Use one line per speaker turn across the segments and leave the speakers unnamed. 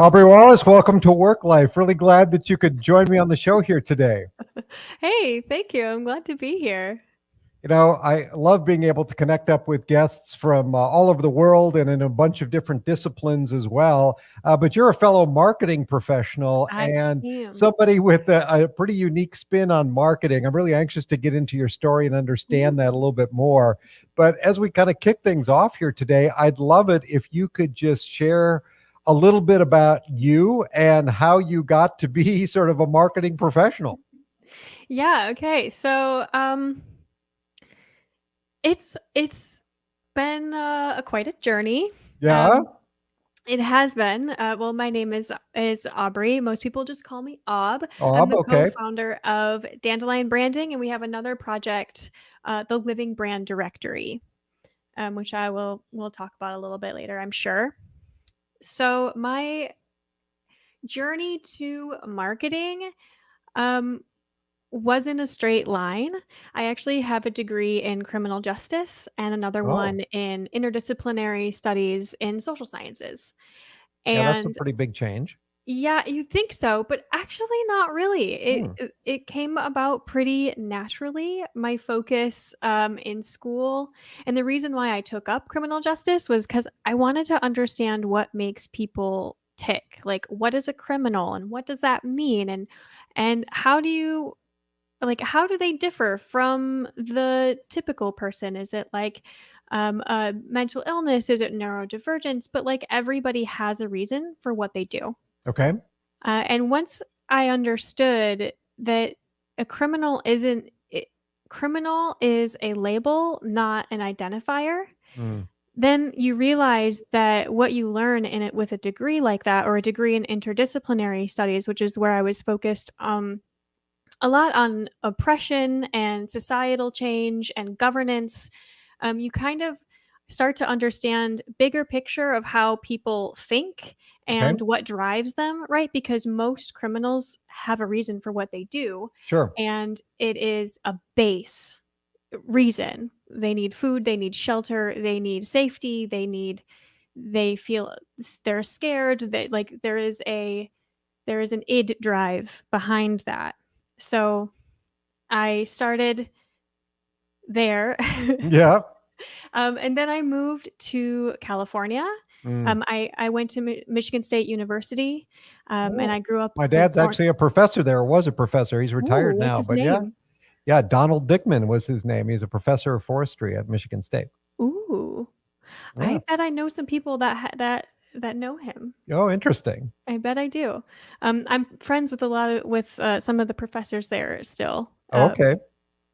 Aubrey Wallace, welcome to Work-Life. Really glad that you could join me on the show here today.
Hey, thank you. I'm glad to be here.
I love being able to connect up with guests from all over the world and in a bunch of different disciplines as well. But you're a fellow marketing professional
I
and
am.
somebody with a pretty unique spin on marketing. I'm really anxious to get into your story and understand that a little bit more. But as we kind of kick things off here today, I'd love it if you could just share a little bit about you and how you got to be sort of a marketing professional.
Yeah, okay. It's been quite a journey.
Yeah.
Um it has been. Well, my name is Aubrey. Most people just call me Aub. I'm the
Okay.
co-founder of Dandelion Branding, and we have another project, the Living Brand Directory, which we'll talk about a little bit later, I'm sure. So my journey to marketing um, wasn't a straight line. I actually have a degree in criminal justice and another
Oh.
one in interdisciplinary studies in social sciences.
Yeah, that's a
And
pretty big change.
yeah, you think so, but actually not really. It
Hmm.
it, it came about pretty naturally. My focus in school, and the reason why I took up criminal justice was because I wanted to understand what makes people tick. Like, what is a criminal, and what does that mean, and how do they differ from the typical person? Is it like a mental illness? Is it neurodivergence? But like everybody has a reason for what they do.
Okay.
And once I understood that a criminal isn't, criminal is a label, not an identifier,
Hmm.
then you realize that what you learn in it with a degree like that, or a degree in interdisciplinary studies, which is where I was focused a lot on oppression and societal change and governance, you kind of start to understand bigger picture of how people think
Okay.
and what drives them, right? Because most criminals have a reason for what they do,
Sure.
and it is a base reason. They need food, they need shelter, they need safety, they feel they're scared, that like there is an id drive behind that. So I started there.
Yeah.
And then I moved to California.
Mm.
I went to Michigan State University, and
Oh,
I grew up
my
like
dad's actually a professor there, or was a professor. He's
Ooh,
retired
what's
now,
his
but yeah.
name?
Yeah, Donald Dickman was his name. He's a professor of forestry at Michigan State.
Ooh, I
Yeah.
bet I know some people that know him.
Oh, interesting.
I bet I do. I'm friends with some of the professors there still.
Okay.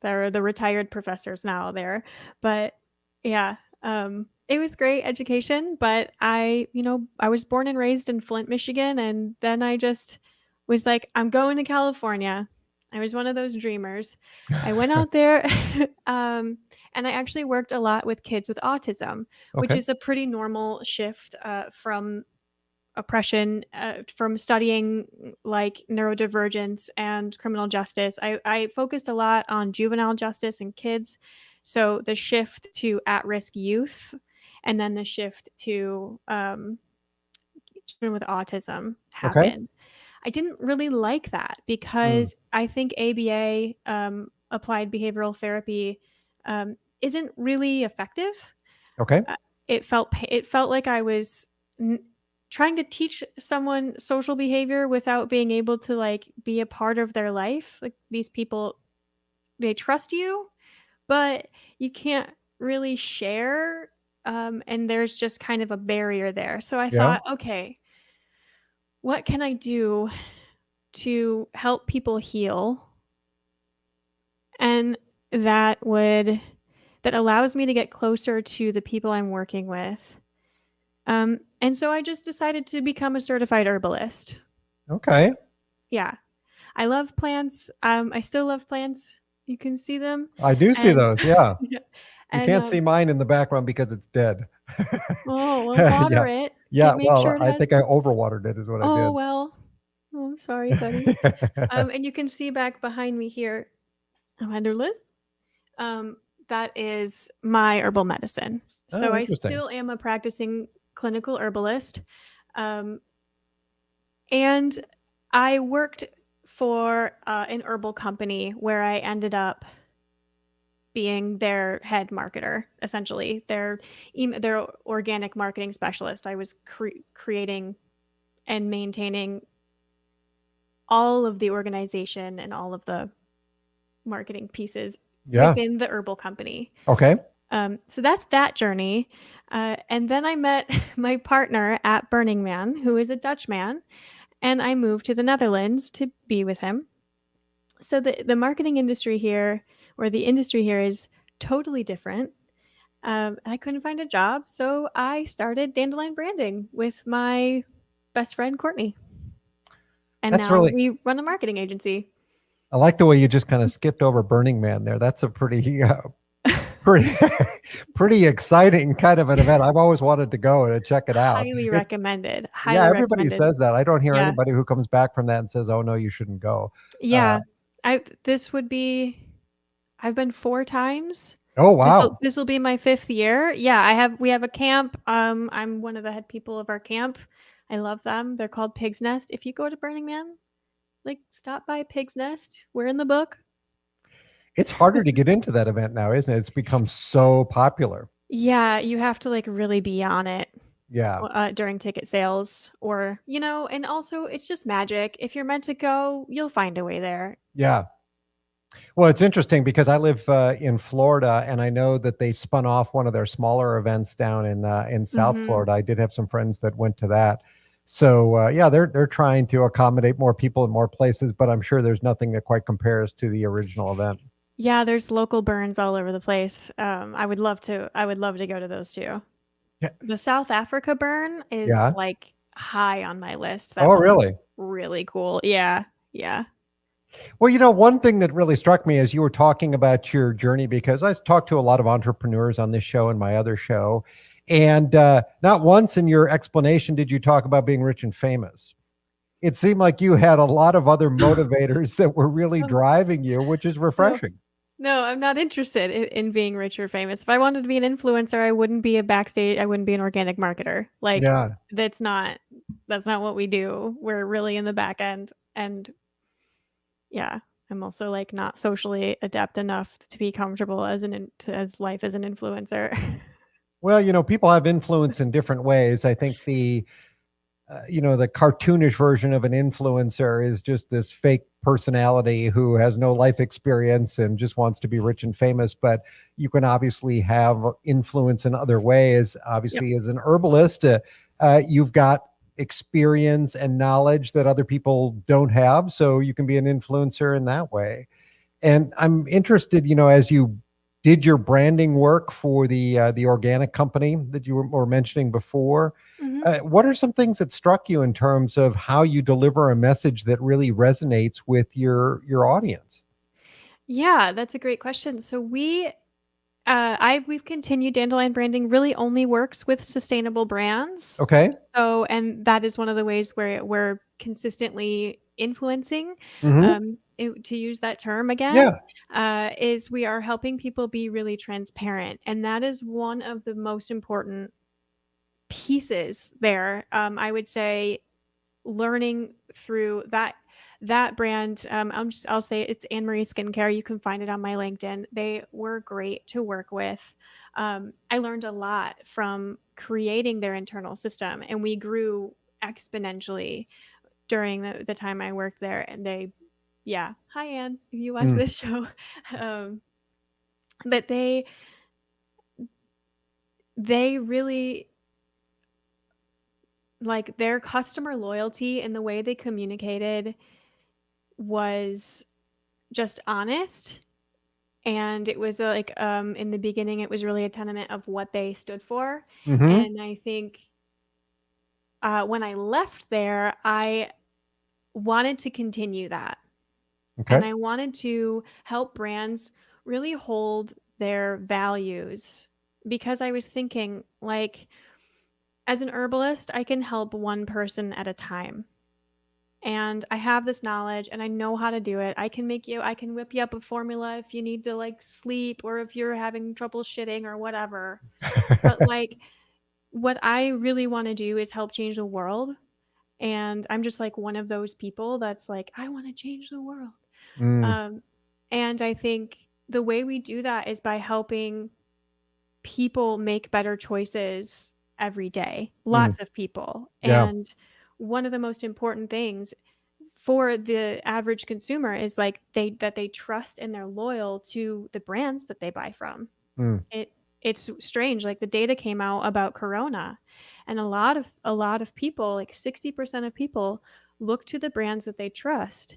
They're the retired professors now there. But yeah, it was great education. But I was born and raised in Flint, Michigan. And then I just was like, I'm going to California. I was one of those dreamers. I went out there and I actually worked a lot with kids with autism, which
Okay.
is a pretty normal shift from oppression, from studying like neurodivergence and criminal justice. I focused a lot on juvenile justice and kids. So the shift to at risk youth and then the shift to children with autism
Okay.
happened. I didn't really like that
Mm.
because I think ABA, applied behavioral therapy, isn't really effective.
Okay.
It felt like I was n- trying to teach someone social behavior without being able to like be a part of their life. Like these people, they trust you, but you can't really share. And there's just kind of a barrier there. So I
Yeah.
thought, okay, what can I do to help people heal, and that would that allows me to get closer to the people I'm working with. And so I just decided to become a certified herbalist.
Okay.
Yeah, I love plants. I still love plants. You can see them,
I do see
and
those. Yeah.
yeah,
You
and
can't see mine in the background because it's dead.
oh well,
Yeah.
water it.
Yeah.
Make
Well,
sure it
I
has.
think I overwatered it, is what I
Oh
did.
well. Oh, I'm sorry, buddy. And you can see back behind me here, Wanderlust. Um, that is my herbal medicine.
Oh,
So I
interesting.
still am a practicing clinical herbalist. Um, And I worked for an herbal company where I ended up being their head marketer, essentially their organic marketing specialist. I was creating and maintaining all of the organization and all of the marketing pieces
Yeah.
within the herbal company.
Okay.
So that's that journey. And then I met my partner at Burning Man, who is a Dutch man, and I moved to the Netherlands to be with him. So the marketing industry here, or the industry here, is totally different. I couldn't find a job, so I started Dandelion Branding with my best friend Courtney, and
That's
now
really,
we run a marketing agency.
I like the way you just kind of skipped over Burning Man there. That's a pretty, pretty exciting kind of an event. I've always wanted to go and check it out.
Highly
It,
recommended.
yeah,
Highly
everybody
recommended.
says that. I don't hear
Yeah.
anybody who comes back from that and says, "Oh no, you shouldn't go." Uh,
Yeah. I this would be I've been 4 times.
oh
This'll
wow,
this'll be my 5th year. Yeah, we have a camp. I'm one of the head people of our camp. I love them. They're called Pig's Nest. If you go to Burning Man, like, stop by Pig's Nest. We're in the book.
it's harder to get into that event now, isn't it? It's become so popular.
Yeah, you have to, like, really be on it,
Yeah,
during ticket sales or, and also it's just magic. If you're meant to go, you'll find a way there.
yeah. Well, it's interesting because I live in Florida, and I know that they spun off one of their smaller events down in South
Mhm.
Florida. I did have some friends that went to that. So yeah, they're trying to accommodate more people in more places, but I'm sure there's nothing that quite compares to the original event.
Yeah, there's local burns all over the place. I would love to go to those too.
Yeah.
The South Africa burn is,
Yeah.
like, high on my list. That
Oh,
one looks
really?
really cool. Yeah, yeah.
Well, one thing that really struck me as you were talking about your journey, because I talked to a lot of entrepreneurs on this show and my other show, and not once in your explanation did you talk about being rich and famous. It seemed like you had a lot of other motivators that were really
Um,
driving you, which is
no.
refreshing.
No, I'm not interested in being rich or famous. If I wanted to be an influencer, I wouldn't be an organic marketer. Like,
Yeah.
that's not what we do. We're really in the back end. And yeah, I'm also, like, not socially adept enough to be comfortable as life as an influencer.
Well, people have influence in different ways. I think the cartoonish version of an influencer is just this fake personality who has no life experience and just wants to be rich and famous. But you can obviously have influence in other ways.
Yep.
Obviously, as an herbalist, you've got experience and knowledge that other people don't have. So you can be an influencer in that way. And I'm interested, as you did your branding work for the organic company that you were mentioning before,
Mhm.
what are some things that struck you in terms of how you deliver a message that really resonates with your audience?
Yeah, that's a great question. So we've continued Dandelion Branding really only works with sustainable brands.
Okay.
And that is one of the ways where we're consistently influencing,
Hmm.
to use that term again,
Yeah.
is we are helping people be really transparent. And that is one of the most important pieces there. I would say learning through that brand. I'll say it's Anne Marie Skincare. You can find it on my LinkedIn. They were great to work with. I learned a lot from creating their internal system, and we grew exponentially during the time I worked there. And yeah, hi Anne, if you watch
Mm.
this show, um, but they really, like, their customer loyalty and the way they communicated was just honest. And it was like, in the beginning it was really a tenement of what they stood for.
Hmm.
And I think, when I left there, I wanted to continue that,
Okay.
and I wanted to help brands really hold their values, because I was thinking, like, as an herbalist I can help one person at a time, and I have this knowledge and I know how to do it. I can whip you up a formula if you need to, like, sleep, or if you're having trouble shitting or whatever. But, like, what I really want to do is help change the world. And I'm just like one of those people that's like, I want to change the world.
Mm,
Um, and I think the way we do that is by helping people make better choices every day,
mm,
lots of people.
yeah.
And one of the most important things for the average consumer is like they trust and they're loyal to the brands that they buy from.
Mm,
It's strange, like the data came out about corona, and a lot of people, like 60% of people, look to the brands that they trust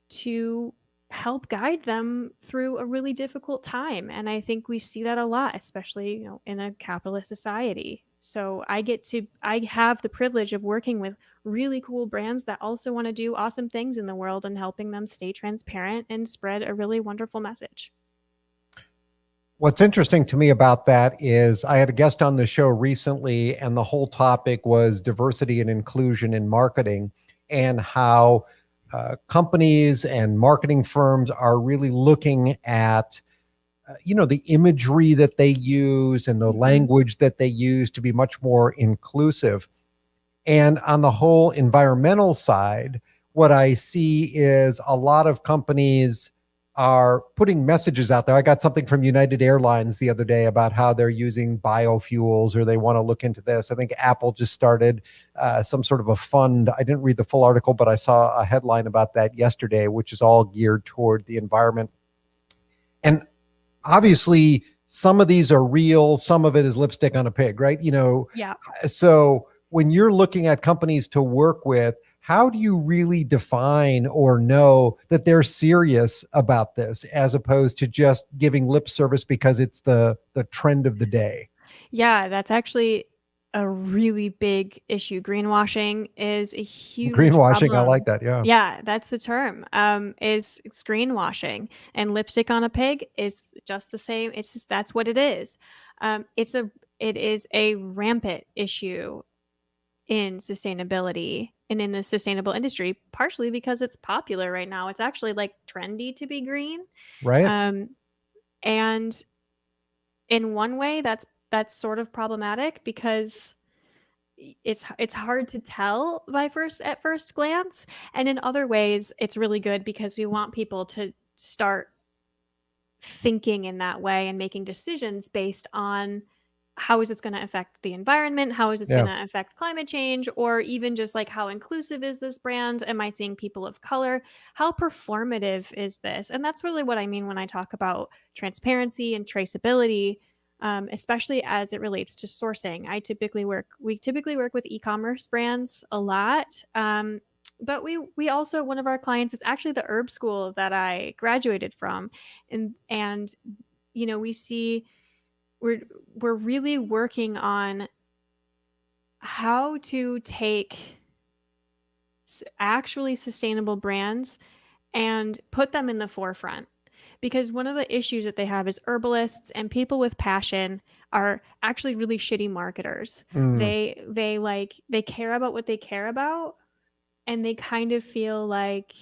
to help guide them through a really difficult time. And I think we see that a lot, especially, in a capitalist society. So I have the privilege of working with really cool brands that also want to do awesome things in the world and helping them stay transparent and spread a really wonderful message.
What's interesting to me about that is I had a guest on the show recently, and the whole topic was diversity and inclusion in marketing, and how companies and marketing firms are really looking at the imagery that they use and the
Mhm.
language that they use to be much more inclusive. And on the whole environmental side, what I see is a lot of companies are putting messages out there. I got something from United Airlines the other day about how they're using biofuels, or they want to look into this. I think Apple just started some sort of a fund. I didn't read the full article, but I saw a headline about that yesterday, which is all geared toward the environment. And obviously, some of these are real, some of it is lipstick on a pig, right?
Yeah.
So when you're looking at companies to work with, how do you really define or know that they're serious about this, as opposed to just giving lip service because it's the trend of the day?
Yeah, that's actually a really big issue. Greenwashing is a huge
Greenwashing, I like
problem.
that. Yeah.
Yeah, that's the term. Is it's greenwashing, and lipstick on a pig is just the same. It's just that's what it is. It is a rampant issue in sustainability and in the sustainable industry, partially because it's popular right now. It's actually like trendy to be green.
Right.
Um, and in one way, that's sort of problematic because it's hard to tell at first glance, and in other ways it's really good because we want people to start thinking in that way and making decisions based on how is this going to affect the environment, how is this going
Yeah.
to affect climate change, or even just like how inclusive is this brand, am I seeing people of color, how performative is this. And that's really what I mean when I talk about transparency and traceability, especially as it relates to sourcing. We typically work with e-commerce brands a lot, but we also, one of our clients is actually the herb school that I graduated from, and we see we're we're really working on how to take actually sustainable brands and put them in the forefront, because one of the issues that they have is herbalists and people with passion are actually really shitty marketers.
Mm,
They care about what they care about, and they kind of feel like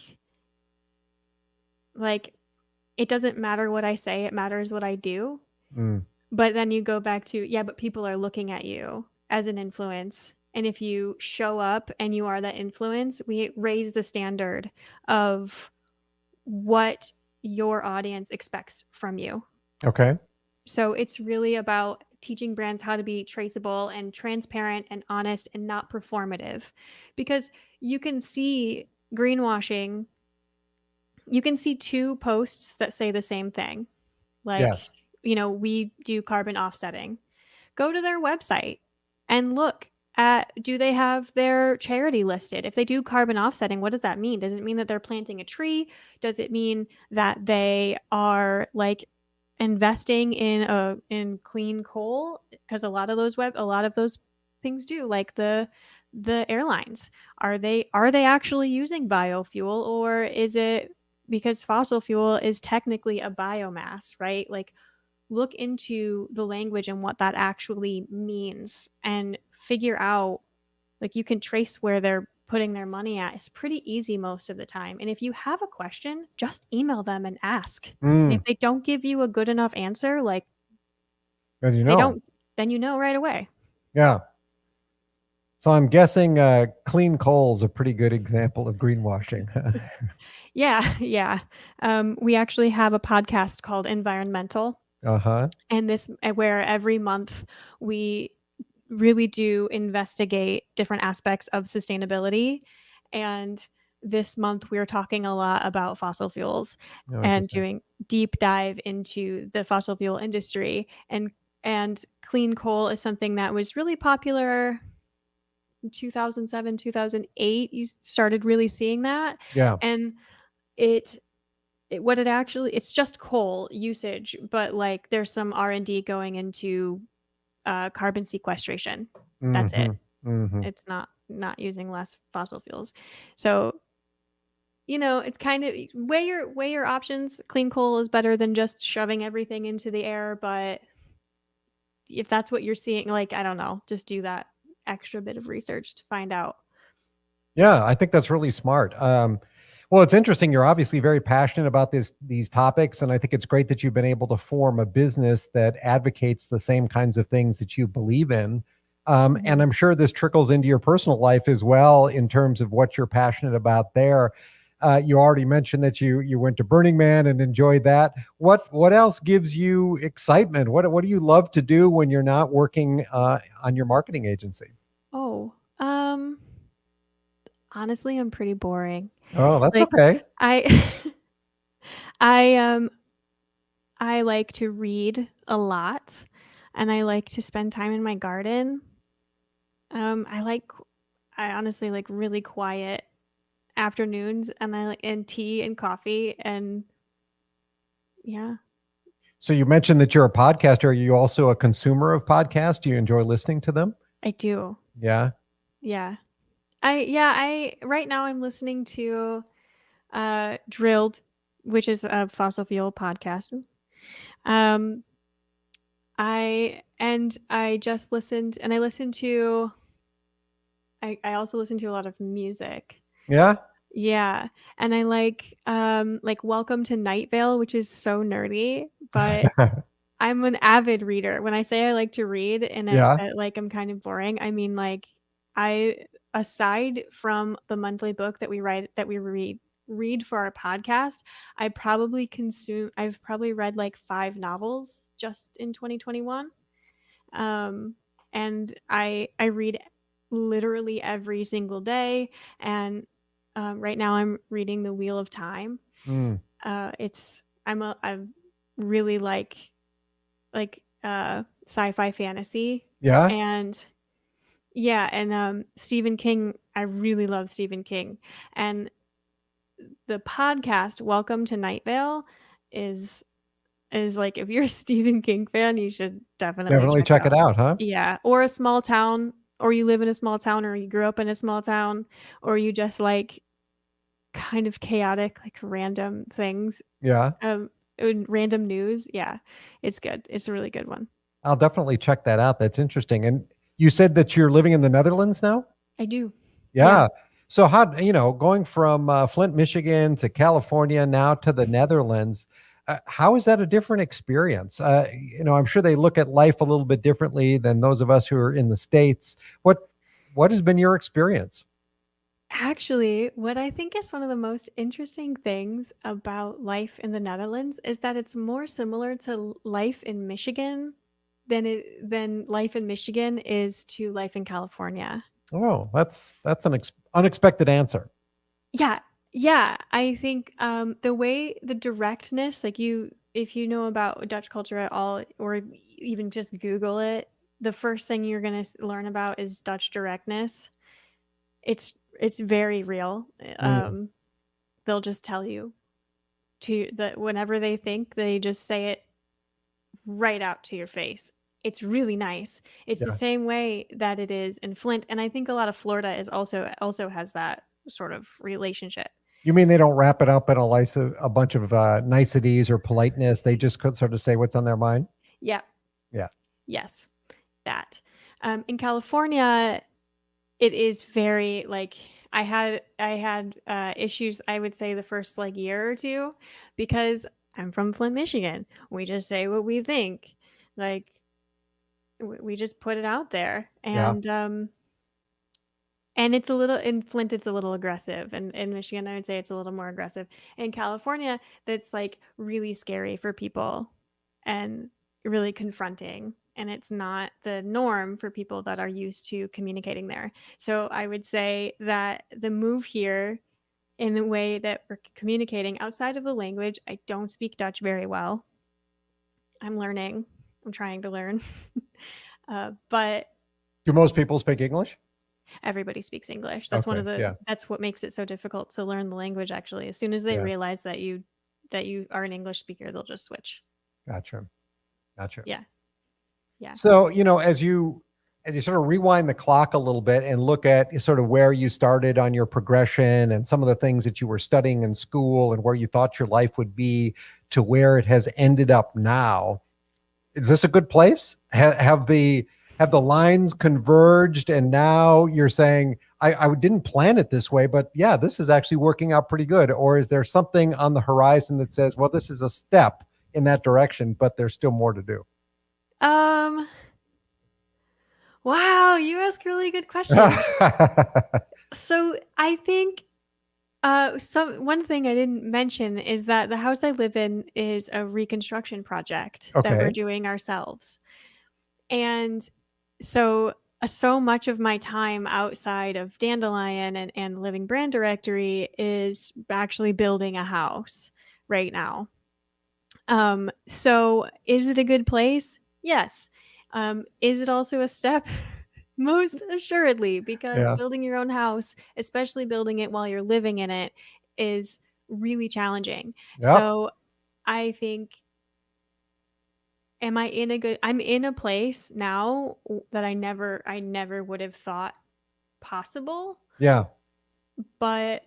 it doesn't matter what I say, it matters what I do.
mm.
But then you go back to, yeah, but people are looking at you as an influence. And if you show up and you are that influence, we raise the standard of what your audience expects from you.
Okay.
So it's really about teaching brands how to be traceable and transparent and honest and not performative. Because you can see greenwashing, you can see two posts that say the same thing. Like,
Yes.
we do carbon offsetting. Go to their website and look at, do they have their charity listed? If they do carbon offsetting, what does that mean? Does it mean that they're planting a tree? Does it mean that they are like investing in clean coal? Because a lot of those things do, like the airlines. Are they actually using biofuel, or is it because fossil fuel is technically a biomass, right? Like, look into the language and what that actually means and figure out, like, you can trace where they're putting their money at. It's pretty easy most of the time. And if you have a question, just email them and ask. And
Mm.
if they don't give you a good enough answer, like,
And
they don't, then right away.
yeah. So I'm guessing clean coal is a pretty good example of greenwashing.
Yeah, yeah. We actually have a podcast called Environmental,
Uh-huh.
and this where every month we really do investigate different aspects of sustainability. And this month we are talking a lot about fossil fuels
Oh,
and
interesting.
doing deep dive into the fossil fuel industry. And clean coal is something that was really popular in 2007, 2008. You started really seeing that.
Yeah.
And it what it actually, it's just coal usage, but like there's some R&D going into carbon sequestration. That's it.
Mm-hmm. Mm-hmm.
It's not using less fossil fuels. So, it's kind of weigh your options. Clean coal is better than just shoving everything into the air, but if that's what you're seeing, like, I don't know, just do that extra bit of research to find out.
Yeah, I think that's really smart. Well, it's interesting. You're obviously very passionate about these topics, and I think it's great that you've been able to form a business that advocates the same kinds of things that you believe in. And
Mhm.
I'm sure this trickles into your personal life as well in terms of what you're passionate about there. You already mentioned that you went to Burning Man and enjoyed that. What else gives you excitement? What do you love to do when you're not working on your marketing agency?
Oh, honestly, I'm pretty boring.
Oh, that's
Like,
okay.
I I I like to read a lot, and I like to spend time in my garden. I like I honestly like really quiet afternoons, and I like and tea and coffee, and yeah,
So you mentioned that you're a podcaster. Are you also a consumer of podcasts? Do you enjoy listening to them?
I do.
Yeah.
Yeah. I right now I'm listening to Drilled, which is a fossil fuel podcast. Um I just listened, and I also listen to a lot of music.
Yeah.
Yeah, and I like Welcome to Night Vale, which is so nerdy, but I'm an avid reader. When I say I like to read and
Yeah.
like I'm kind of boring, I mean like I aside from the monthly book that we read for our podcast, I've probably read like 5 novels just in 2021. Um and I read literally every single day, and right now I'm reading The Wheel of Time.
Mm.
It's I really like sci-fi fantasy,
Yeah.
and yeah, and Stephen King, I really love Stephen King, and the podcast Welcome to Night Vale is like, if you're a Stephen King fan, you should definitely
Definitely
check it
check it
out.
out, huh?
Yeah, or a small town, or you live in a small town, or you grew up in a small town, or you just like kind of chaotic, like random things,
Yeah.
um random news. Yeah, it's good. It's a really good one.
I'll definitely check that out. That's interesting. And you said that you're living in the Netherlands now?
I do. Yeah.
Yeah. So how, going from Flint, Michigan to California now to the Netherlands, how is that a different experience? I'm sure they look at life a little bit differently than those of us who are in the States. What has been your experience?
Actually, what I think is one of the most interesting things about life in the Netherlands is that it's more similar to life in Michigan than life in Michigan is to life in California.
Oh, that's an unexpected answer.
Yeah. Yeah, I think the way the directness, like if you know about Dutch culture at all, or even just Google it, the first thing you're going to learn about is Dutch directness. It's very real.
Mm,
Um they'll just tell you to that whenever they think, they just say it right out to your face. It's really nice. It's the
yeah.
same way that it is in Flint, and I think a lot of Florida is also has that sort of relationship.
You mean they don't wrap it up in a bunch of niceties or politeness? They just could sort of say what's on their mind.
Yeah.
Yeah.
Yes. That. In California, it is very like I had issues, I would say, the first like year or two, because I'm from Flint, Michigan. We just say what we think. Like we just put it out there,
Yeah.
and And it's a little in Flint, it's a little aggressive. And in Michigan, I would say it's a little more aggressive. In California, that's like really scary for people and really confronting. And it's not the norm for people that are used to communicating there. So I would say that the move here in the way that we're communicating outside of the language, I don't speak Dutch very well. I'm learning. I'm trying to learn. But
Do most people speak English?
everybody speaks English. That's one
Okay.
of the
Yeah.
that's what makes it so difficult to learn the language actually. As soon as they
Yeah.
realize that you are an English speaker, they'll just switch.
Gotcha. Gotcha.
Yeah. Yeah.
So, as you sort of rewind the clock a little bit and look at sort of where you started on your progression and some of the things that you were studying in school and where you thought your life would be to where it has ended up now, is this a good place? Have the lines converged and now you're saying, I didn't plan it this way, but yeah, this is actually working out pretty good? Or is there something on the horizon that says, well, this is a step in that direction, but there's still more to do?
Um wow, you ask really good questions. So I think one thing I didn't mention is that the house I live in is a reconstruction project that we're
Okay.
doing ourselves. And so much of my time outside of Dandelion and Living Brand Directory is actually building a house right now. So is it a good place? Yes. Is it also a step? Most assuredly, because
Yeah.
building your own house, especially building it while you're living in it, is really challenging.
Yep.
So I think, I'm in a place now that I never would have thought possible,
Yeah.
but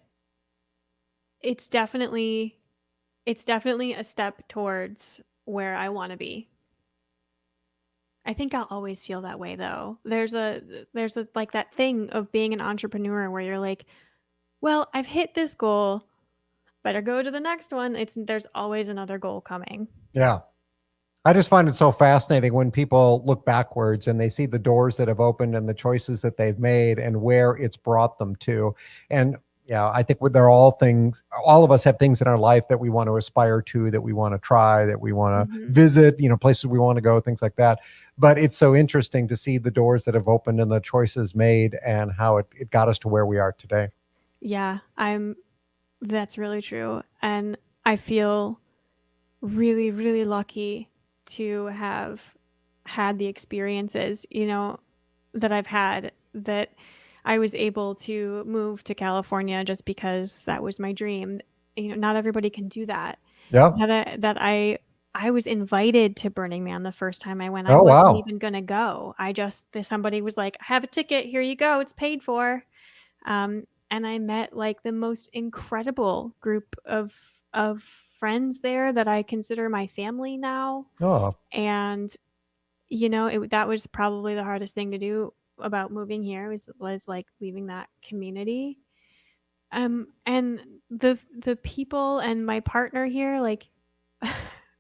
it's definitely it's definitely a step towards where I want to be. I think I'll always feel that way though. There's a like that thing of being an entrepreneur where you're like, well, I've hit this goal, better go to the next one. There's always another goal coming.
Yeah. I just find it so fascinating when people look backwards and they see the doors that have opened and the choices that they've made and where it's brought them to. And yeah, I think they're all things, all of us have things in our life that we want to aspire to, that we want to try, that we want to
Hmm.
visit, places we want to go, things like that. But it's so interesting to see the doors that have opened and the choices made and how it got us to where we are today.
Yeah, that's really true. And I feel really, really lucky to have had the experiences, that I've had, that I was able to move to California just because that was my dream. Not everybody can do that.
Yeah.
That I was invited to Burning Man the first time I went. I
Oh,
wasn't
wow.
even gonna go. Somebody was like, "Have a ticket. Here you go. It's paid for." And I met like the most incredible group of friends there that I consider my family now.
Oh,
And that was probably the hardest thing to do about moving here was like leaving that community. And the people and my partner here, like,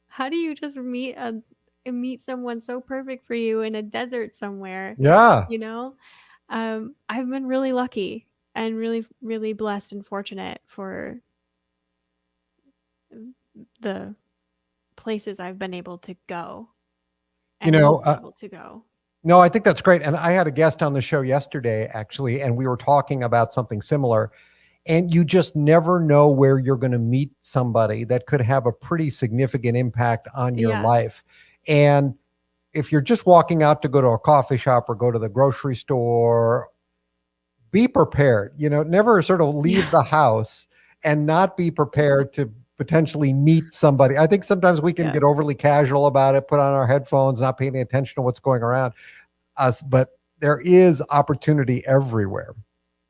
how do you just meet someone so perfect for you in a desert somewhere?
yeah.
You know, I've been really lucky and really, really blessed and fortunate for the places I've been able to go
You
and will
know,
be able to go.
No, I think that's great. And I had a guest on the show yesterday, actually, and we were talking about something similar. And you just never know where you're going to meet somebody that could have a pretty significant impact on your
Yeah.
life. And if you're just walking out to go to a coffee shop or go to the grocery store, be prepared. Never sort of leave
Yeah.
the house and not be prepared to potentially meet somebody. I think sometimes we can
Yeah.
get overly casual about it, put on our headphones, not paying attention to what's going around us, but there is opportunity everywhere.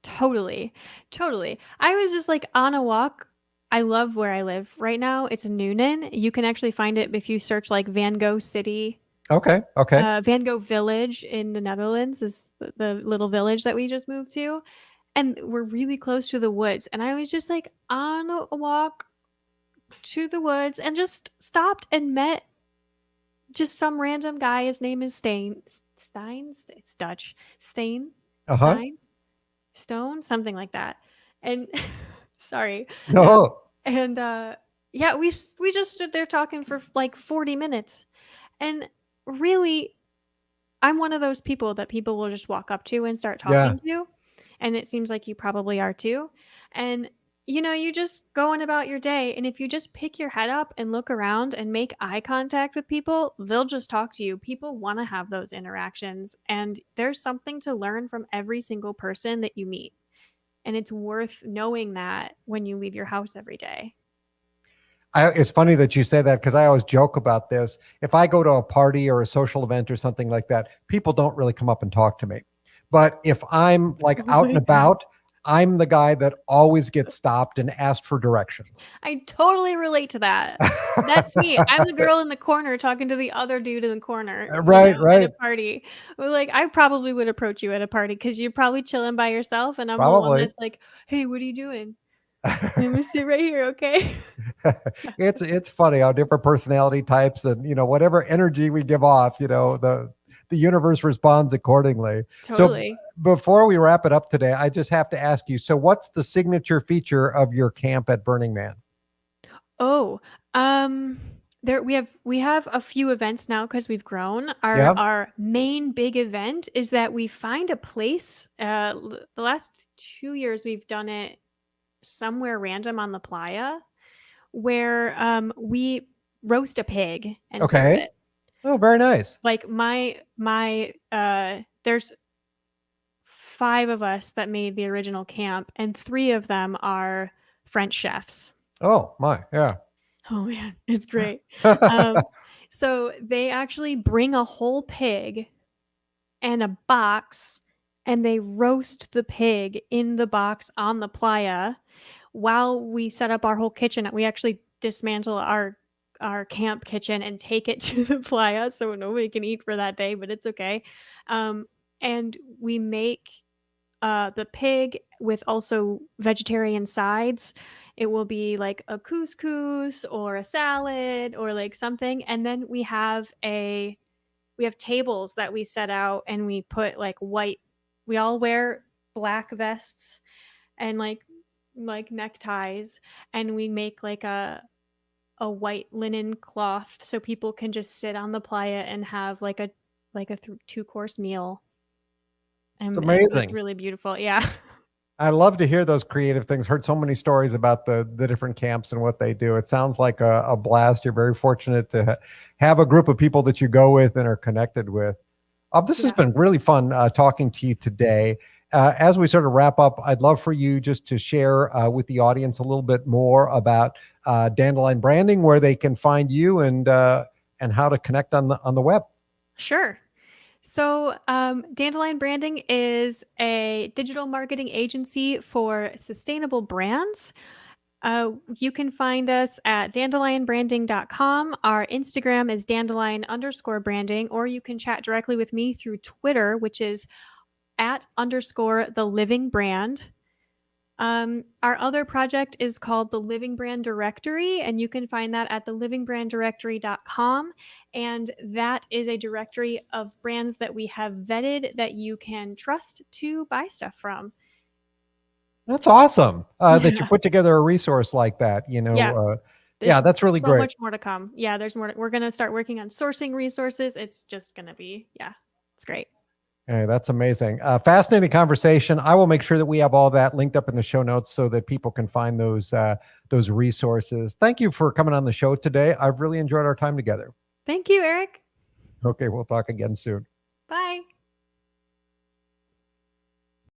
Totally. Totally. I was just like on a walk. I love where I live right now. It's in Noonan. You can actually find it if you search like Van Gogh City.
Okay. Okay.
Van Gogh Village in the Netherlands is the little village that we just moved to. And we're really close to the woods. And I was just like on a walk to the woods and just stopped and met just some random guy. His name is Stein. Stein? It's Dutch. Stein?
Uh-huh.
Stein? Stone, something like that. And sorry.
No.
And yeah, we just stood there talking for like 40 minutes. And really, I'm one of those people that people will just walk up to and start
Yeah.
talking to. And it seems like you probably are too. And you just going about your day. And if you just pick your head up and look around and make eye contact with people, they'll just talk to you. People want to have those interactions. And there's something to learn from every single person that you meet. And it's worth knowing that when you leave your house every day.
It's funny that you say that because I always joke about this. If I go to a party or a social event or something like that, people don't really come up and talk to me. But if I'm like
Oh
out and
my God.
about, I'm the guy that always gets stopped and asked for directions.
I totally relate to that. That's me. I'm the girl in the corner talking to the other dude in the corner,
Right,
at a
right.
party. Well, like, I probably would approach you at a party because you're probably chilling by yourself, and I'm the one
Probably.
that's like, "Hey, what are you doing? I'm gonna sit right here, okay?"
It's funny how different personality types and whatever energy we give off, the universe responds accordingly. So
Totally.
before we wrap it up today, I just have to ask you, so what's the signature feature of your camp at Burning Man?
Oh, um, we have a few events now because we've grown. Our
Yeah.
our main big event is that we find a place. The last 2 years we've done it somewhere random on the playa where we roast a pig and serve
Okay.
it.
Oh, very nice.
Like my there's 5 of us that made the original camp, and 3 of them are French chefs.
Oh my, yeah.
Oh man, it's great. Um, so they actually bring a whole pig and a box, and they roast the pig in the box on the playa while we set up our whole kitchen. We actually dismantle our camp kitchen and take it to the playa so nobody can eat for that day, but it's okay. Um, and we make the pig with also vegetarian sides. It will be like a couscous or a salad or like something, and then we have tables that we set out and we put like white. We all wear black vests and like neckties, and we make like a white linen cloth so people can just sit on the playa and have like a 2-course meal,
It's
and it's
amazing.
really beautiful. Yeah.
I love to hear those creative things. Heard so many stories about the different camps and what they do. It sounds like a blast. You're very fortunate to have a group of people that you go with and are connected with. This has
Yeah.
been really fun talking to you today. As we sort of wrap up, I'd love for you just to share with the audience a little bit more about Dandelion Branding, where they can find you and how to connect on the web.
Sure. So, Dandelion Branding is a digital marketing agency for sustainable brands. You can find us at dandelionbranding.com. Our Instagram is dandelion_branding, or you can chat directly with me through Twitter, which is @_the living brand. Our other project is called the Living Brand Directory, and you can find that at thelivingbranddirectory.com. And that is a directory of brands that we have vetted that you can trust to buy stuff from.
That's awesome that you
Yeah.
put together a resource like that.
Yeah.
Yeah,
There's
that's really
so
great.
much more to come. Yeah, there's more. We're going to start working on sourcing resources. It's just going to be, yeah, it's great.
Hey, that's amazing. Fascinating conversation. I will make sure that we have all that linked up in the show notes so that people can find those resources. Thank you for coming on the show today. I've really enjoyed our time together.
Thank you, Eric.
Okay, we'll talk again soon.
Bye.